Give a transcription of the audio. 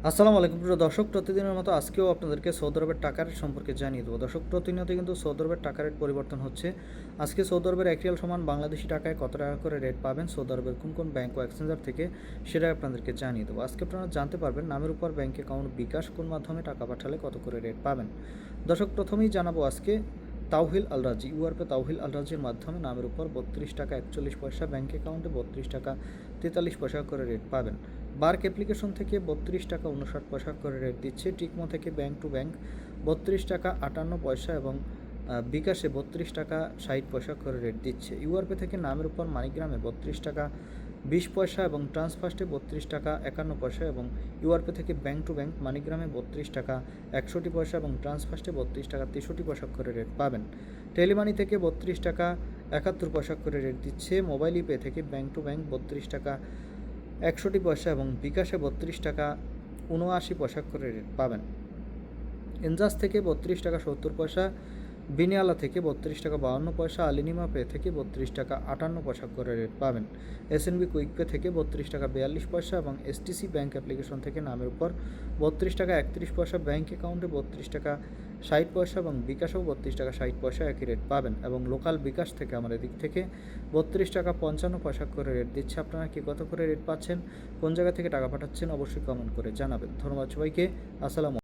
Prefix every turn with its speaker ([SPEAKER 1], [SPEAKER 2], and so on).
[SPEAKER 1] আসসালামু আলাইকুম প্রিয় দর্শক, প্রতিদিনের মতো আজকেও আপনাদেরকে সৌদি আরবের টাকা রেট সম্পর্কে জানিয়ে দেবো। দর্শক, প্রতিনিয়ত কিন্তু সৌদি আরবের টাকা রেট পরিবর্তন হচ্ছে। আজকে সৌদি আরবের 1 রিয়াল সমান বাংলাদেশি টাকায় কত টাকা করে রেট পাবেন সৌদি আরবের কোন কোন ব্যাংক ও এক্সচেঞ্জার থেকে, সেটাই আপনাদেরকে জানিয়ে দেবো। আজকে আপনারা জানতে পারবেন নামের উপর ব্যাংক অ্যাকাউন্ট বিকাশ কোন মাধ্যমে টাকা পাঠালে কত করে রেট পাবেন। দর্শক, প্রথমেই জানাবো আজকে তাওহিল আল রাজি, ইউআরপে তাওহিল আল রাজির মাধ্যমে নামের উপর 32 টাকা 41 পয়সা, ব্যাঙ্ক অ্যাকাউন্টে 32 টাকা 43 পয়সা করে রেট পাবেন। বার্ক অ্যাপ্লিকেশন থেকে 32 টাকা 59 পয়সা করে রেট দিচ্ছে। টিকমো থেকে ব্যাংক টু ব্যাংক 32 টাকা 58 পয়সা এবং বিকাশে 32 টাকা 60 পয়সা করে রেট দিচ্ছে। ইউআরপে থেকে নামের উপর মানিগ্রামে 32 টাকা 20 পয়সা এবং ট্রান্সফার্স্টে 32 টাকা 51 পয়সা এবং ইউআরপে থেকে ব্যাংক টু ব্যাংক মানিগ্রামে 32 টাকা 61 পয়সা এবং ট্রান্সফার্স্টে 32 টাকা 63 পয়সা করে রেট পাবেন। টেলিমানি থেকে 32 টাকা 71 পয়সা করে রেট দিচ্ছে। মোবাইল ইপে থেকে ব্যাংক টু ব্যাংক 32 টাকা 61 পয়সা এবং বিকাশে 32 টাকা 79 পয়সা করে রেট পাবেন। এনজাস থেকে 32 টাকা 70 পয়সা, বিনিয়ালা থেকে 32 টাকা 52 পয়সা, আলিনিমা পে থেকে 32 টাকা 58 পয়সা করে রেট পাবেন। এসএনবি কুইক পে থেকে 32 টাকা 42 পয়সা এবং এসটিসি ব্যাংক অ্যাপ্লিকেশন থেকে নামের উপর 32 টাকা 31 পয়সা, ব্যাংক অ্যাকাউন্টে 32 টাকা 60 পয়সা এবং বিকাশেও 32 টাকা 60 পয়সা একই রেট পাবেন। এবং লোকাল বিকাশ থেকে আমাদের দিক থেকে 32 টাকা 55 পয়সা করে রেট দিচ্ছে। আপনারা কি কত করে রেট পাচ্ছেন, কোন জায়গা থেকে টাকা পাঠাচ্ছেন, অবশ্যই কমেন্ট করে জানাবেন। ধন্যবাদ সবাইকে। আসসালামু